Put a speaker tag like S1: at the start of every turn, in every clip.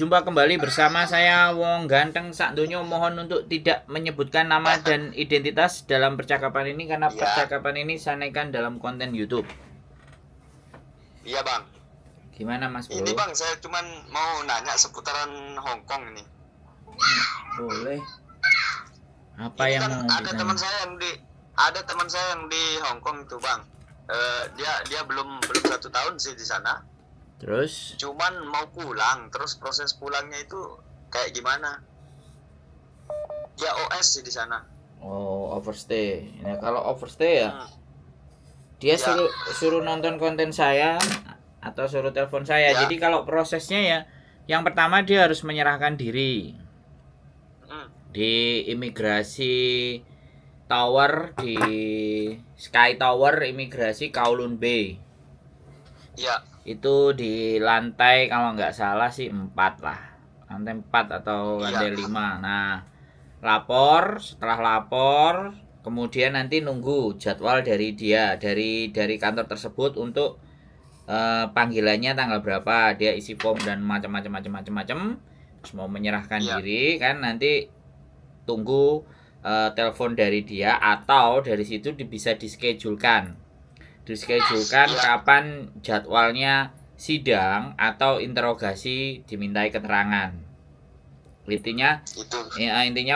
S1: berjumpa kembali bersama saya Wong Ganteng Sakdonyo. Mohon untuk tidak menyebutkan nama dan identitas dalam percakapan ini karena percakapan ini saya naikkan dalam konten YouTube.
S2: Iya bang.
S1: Gimana Mas Bro?
S2: Ini bang, saya cuman mau nanya seputaran Hong Kong ini.
S1: Boleh. Apa
S2: ini
S1: yang
S2: kan
S1: mau
S2: ada
S1: ditanya?
S2: teman saya yang di Hong Kong itu bang. Dia belum 1 tahun sih di sana.
S1: Terus?
S2: Cuman mau pulang, terus proses pulangnya itu kayak gimana? Dia OS sih di sana.
S1: Oh, overstay. Nah, kalau overstay ya, dia
S2: Ya.
S1: suruh nonton konten saya atau suruh telepon saya.
S2: Ya.
S1: Jadi kalau prosesnya ya, yang pertama dia harus menyerahkan diri di imigrasi tower, di Sky Tower imigrasi Kowloon Bay.
S2: Ya.
S1: Itu di lantai kalau nggak salah sih 4 lah, lantai 4 atau lantai 5. Nah, setelah lapor kemudian nanti nunggu jadwal dari dia, dari kantor tersebut untuk panggilannya tanggal berapa, dia isi form dan macam-macam terus mau menyerahkan diri kan, nanti tunggu telepon dari dia atau dari situ bisa dischedulekan kapan jadwalnya sidang atau interogasi dimintai keterangan. Intinya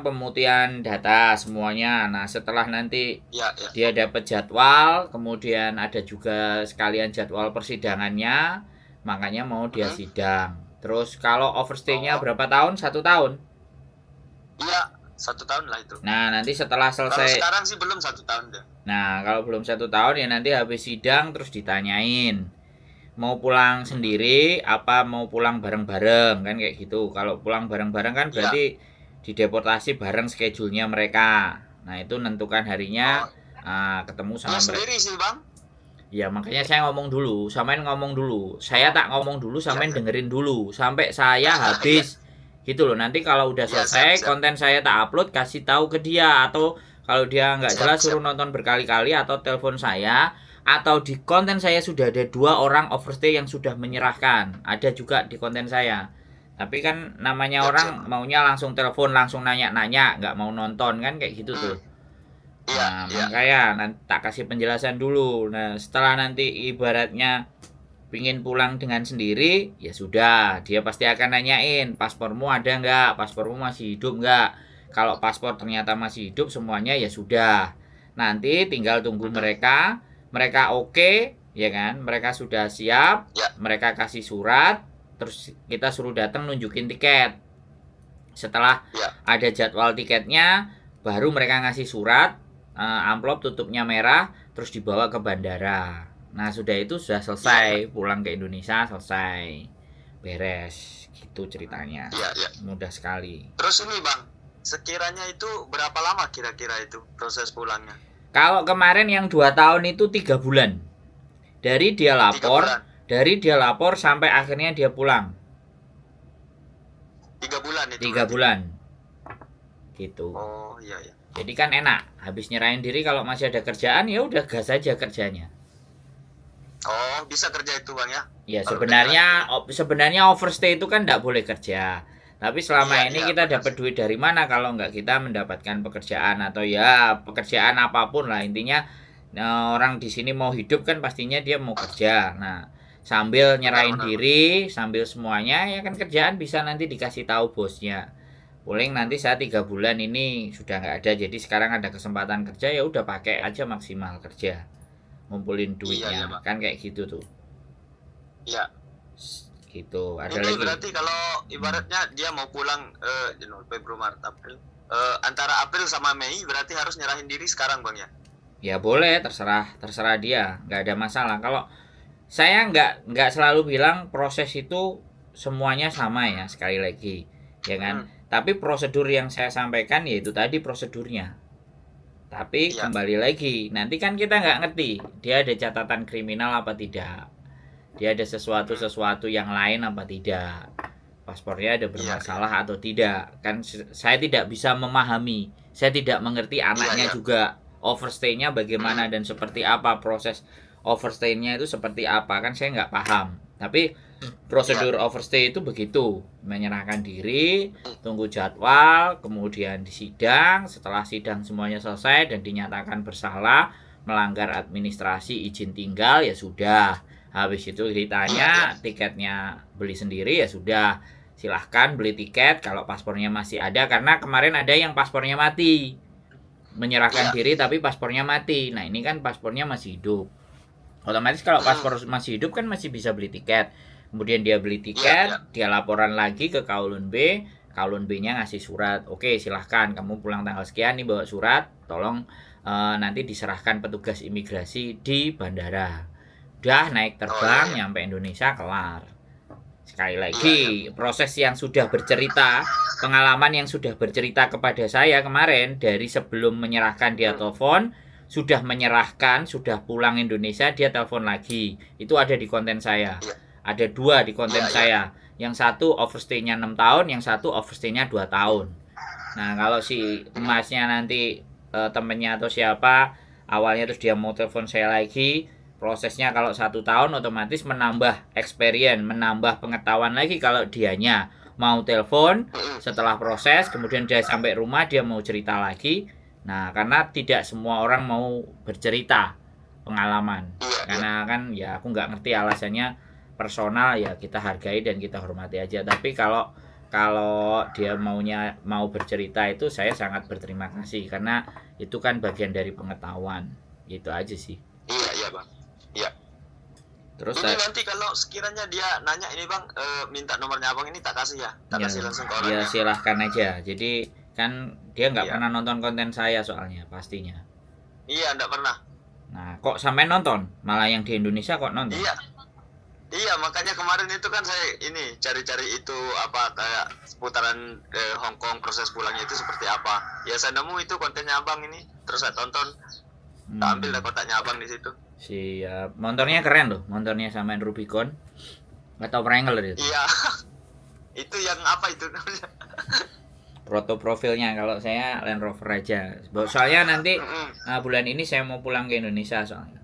S1: pemutihan data semuanya. Nah, setelah nanti dia dapat jadwal, kemudian ada juga sekalian jadwal persidangannya, makanya mau dia sidang. Terus kalau overstay-nya berapa tahun? 1 tahun?
S2: Iya, 1 tahun lah itu.
S1: Nah, nanti setelah selesai.
S2: Kalau sekarang sih belum 1 tahun deh.
S1: Nah, kalau belum 1 tahun ya nanti habis sidang terus ditanyain mau pulang sendiri apa mau pulang bareng-bareng kan, kayak gitu. Kalau pulang bareng-bareng kan berarti dideportasi bareng schedule-nya mereka. Nah, itu nentukan harinya. Ketemu sama mereka
S2: sendiri sih bang.
S1: Ya makanya saya ngomong dulu, samain ngomong dulu. Saya tak ngomong dulu, samain dengerin dulu sampai saya habis. Gitu loh. Nanti kalau udah selesai konten saya tak upload, kasih tahu ke dia. Atau kalau dia nggak jelas suruh nonton berkali-kali atau telepon saya. Atau di konten saya sudah ada 2 orang overstay yang sudah menyerahkan. Ada juga di konten saya. Tapi kan namanya orang maunya langsung telepon, langsung nanya-nanya, nggak mau nonton kan, kayak gitu tuh. Nah, makanya nanti tak kasih penjelasan dulu. Nah, setelah nanti ibaratnya pingin pulang dengan sendiri, ya sudah, dia pasti akan nanyain, paspormu ada nggak, paspormu masih hidup nggak. Kalau paspor ternyata masih hidup semuanya, ya sudah. Nanti tinggal tunggu mereka oke, ya kan, mereka sudah siap, mereka kasih surat, terus kita suruh datang nunjukin tiket. Setelah ada jadwal tiketnya, baru mereka ngasih surat, amplop tutupnya merah, terus dibawa ke bandara. Nah, sudah itu sudah selesai, pulang ke Indonesia selesai, beres, gitu ceritanya. Mudah sekali.
S2: Terus ini bang, sekiranya itu berapa lama kira-kira itu proses pulangnya?
S1: Kalau kemarin yang 2 tahun itu 3 bulan. Dari dia lapor sampai akhirnya dia pulang.
S2: 3 bulan itu.
S1: 3 bulan. Gitu.
S2: Oh iya.
S1: Jadi kan enak, habis nyerahin diri kalau masih ada kerjaan ya udah gas aja kerjanya.
S2: Oh, bisa kerja itu bang ya?
S1: Ya sebenarnya overstay itu kan tidak boleh kerja. Tapi selama ini kita dapat duit dari mana kalau nggak kita mendapatkan pekerjaan atau ya pekerjaan apapun lah, intinya orang di sini mau hidup kan pastinya dia mau kerja. Nah, sambil nyerahin diri, sambil semuanya ya kan kerjaan bisa nanti dikasih tahu bosnya. Paling nanti saya 3 bulan ini sudah nggak ada, jadi sekarang ada kesempatan kerja ya udah pakai aja maksimal kerja, ngumpulin duitnya kan, kayak gitu tuh.
S2: Iya.
S1: Gitu. Ada
S2: ini
S1: lagi.
S2: Berarti kalau ibaratnya dia mau pulang Februari, Maret, April, antara April sama Mei berarti harus nyerahin diri sekarang bang ya?
S1: Ya boleh, terserah dia, nggak ada masalah. Kalau saya nggak selalu bilang proses itu semuanya sama ya, sekali lagi, ya kan. Tapi prosedur yang saya sampaikan yaitu tadi prosedurnya. Tapi kembali lagi, nanti kan kita nggak ngerti dia ada catatan kriminal apa tidak, dia ada sesuatu yang lain apa tidak, paspornya ada bermasalah atau tidak. Kan saya tidak bisa memahami, saya tidak mengerti anaknya juga overstay-nya bagaimana dan seperti apa, proses overstay-nya itu seperti apa, kan saya nggak paham. Tapi Prosedur overstay itu begitu, menyerahkan diri, tunggu jadwal, kemudian disidang, setelah sidang semuanya selesai dan dinyatakan bersalah, melanggar administrasi izin tinggal ya sudah. Habis itu ditanya tiketnya beli sendiri ya sudah. Silahkan beli tiket kalau paspornya masih ada, karena kemarin ada yang paspornya mati. Menyerahkan diri tapi paspornya mati. Nah, ini kan paspornya masih hidup. Otomatis kalau paspor masih hidup kan masih bisa beli tiket. Kemudian dia beli tiket, dia laporan lagi ke Kowloon B. Kowloon B-nya ngasih surat. Oke, silahkan kamu pulang tanggal sekian nih bawa surat. Tolong nanti diserahkan petugas imigrasi di bandara. Udah naik terbang, nyampe Indonesia, kelar. Sekali lagi, proses yang sudah bercerita, pengalaman yang sudah bercerita kepada saya kemarin, dari sebelum menyerahkan dia telepon, sudah menyerahkan, sudah pulang Indonesia, dia telepon lagi. Itu ada di konten saya. Ada 2 di konten saya. Yang satu overstay-nya 6 tahun, yang satu overstay-nya 2 tahun. Nah, kalau si emasnya nanti temennya atau siapa, awalnya terus dia mau telepon saya lagi, prosesnya kalau 1 tahun otomatis menambah experience, menambah pengetahuan lagi kalau dianya mau telepon setelah proses, kemudian dia sampai rumah, dia mau cerita lagi. Nah, karena tidak semua orang mau bercerita pengalaman. Karena kan ya aku nggak ngerti alasannya, personal ya kita hargai dan kita hormati aja. Tapi kalau dia mau bercerita itu saya sangat berterima kasih, karena itu kan bagian dari pengetahuan. Gitu aja sih.
S2: Iya Bang. Iya.
S1: Terus
S2: ini nanti kalau sekiranya dia nanya ini Bang, minta nomornya Abang ini tak kasih ya? Tak kasih langsung ke orangnya.
S1: Ya silahkan aja. Jadi kan dia nggak pernah nonton konten saya soalnya pastinya.
S2: Iya, nggak pernah.
S1: Nah, kok sampai nonton? Malah yang di Indonesia kok nonton?
S2: Iya, makanya kemarin itu kan saya ini cari-cari itu apa kayak seputaran Hong Kong, proses pulangnya itu seperti apa. Ya saya nemu itu kontennya Abang ini, terus saya tonton. Ambil lah kotaknya Abang di situ.
S1: Siap. Motornya keren loh, motornya samain Rubicon atau Wrangler itu.
S2: Iya. Itu yang apa itu namanya?
S1: Proto profilnya, kalau saya Land Rover aja. Soalnya nanti bulan ini saya mau pulang ke Indonesia soalnya.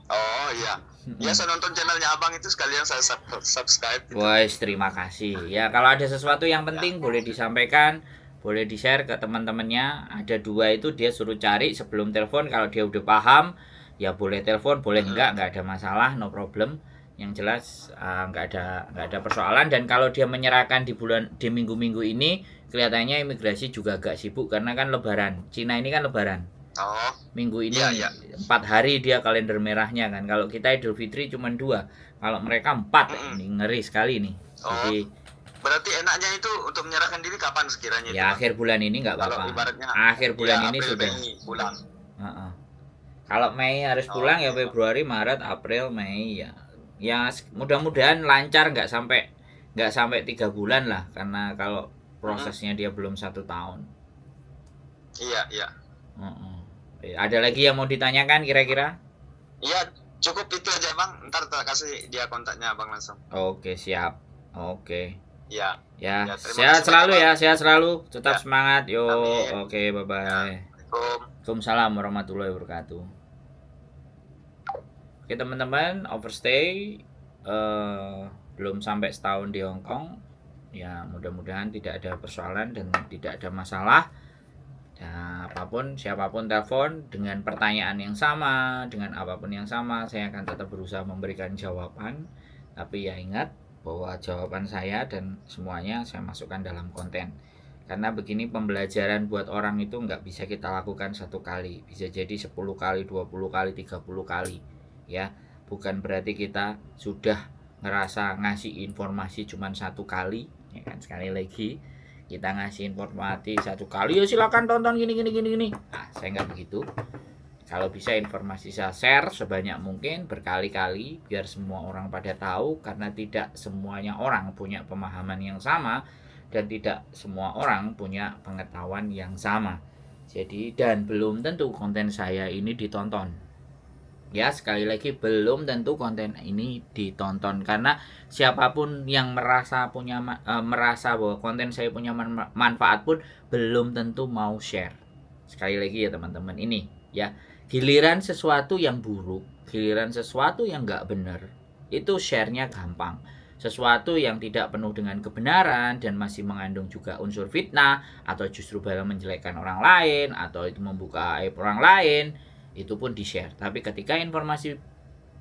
S2: Oh iya. Ya saya nonton channelnya Abang itu sekalian saya subscribe gitu.
S1: Wah, terima kasih. Ya kalau ada sesuatu yang penting boleh disampaikan, boleh di-share ke teman-temannya. Ada 2 itu dia suruh cari sebelum telepon. Kalau dia udah paham, ya boleh telepon, boleh enggak ada masalah, no problem. Yang jelas nggak ada persoalan. Dan kalau dia menyerahkan di minggu-minggu ini, kelihatannya imigrasi juga agak sibuk karena kan Lebaran. Cina ini kan Lebaran. Minggu ini 4 hari dia kalender merahnya kan. Kalau kita Idul Fitri cuma 2, kalau mereka 4. Ini ngeri sekali nih. Jadi
S2: berarti enaknya itu untuk menyerahkan diri kapan sekiranya?
S1: Ya akhir bulan ini nggak apa-apa. Akhir bulan ini sudah
S2: pulang.
S1: Kalau Mei harus pulang ya Februari, Maret, April, Mei ya. Ya mudah-mudahan lancar, nggak sampai 3 bulan lah, karena kalau prosesnya dia belum 1 tahun.
S2: Iya.
S1: Ada lagi yang mau ditanyakan kira-kira?
S2: Iya, cukup itu aja Bang. Ntar kasih dia kontaknya Bang langsung.
S1: Oke, siap. Oke.
S2: Ya.
S1: Sehat selalu ya, sehat selalu. Tetap semangat. Yo. Oke, bye-bye. Waalaikumsalam warahmatullahi wabarakatuh. Oke teman-teman, overstay belum sampai setahun di Hong Kong. Ya mudah-mudahan tidak ada persoalan dan tidak ada masalah. Ya, siapapun telepon dengan pertanyaan yang sama, dengan apapun yang sama, saya akan tetap berusaha memberikan jawaban. Tapi ya ingat bahwa jawaban saya dan semuanya saya masukkan dalam konten. Karena begini, pembelajaran buat orang itu nggak bisa kita lakukan 1 kali, bisa jadi 10 kali, 20 kali, 30 kali. Ya, bukan berarti kita sudah ngerasa ngasih informasi cuma 1 kali, ya kan. Sekali lagi kita ngasih informasi 1 kali, ya silakan tonton gini. Nah, saya nggak begitu. Kalau bisa informasi saya share sebanyak mungkin berkali-kali biar semua orang pada tahu, karena tidak semuanya orang punya pemahaman yang sama dan tidak semua orang punya pengetahuan yang sama. Jadi dan belum tentu konten saya ini ditonton. Ya, sekali lagi belum tentu konten ini ditonton, karena siapapun yang merasa bahwa konten saya punya manfaat pun belum tentu mau share. Sekali lagi ya teman-teman, ini ya, giliran sesuatu yang buruk, giliran sesuatu yang nggak benar, itu share-nya gampang. Sesuatu yang tidak penuh dengan kebenaran dan masih mengandung juga unsur fitnah atau justru malah menjelekkan orang lain atau itu membuka aib orang lain, itu pun di-share. Tapi ketika informasi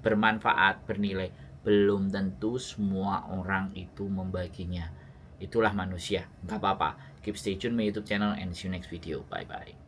S1: bermanfaat, bernilai, belum tentu semua orang itu membaginya. Itulah manusia. Nggak apa-apa. Keep stay tune my YouTube channel and see you next video. Bye bye.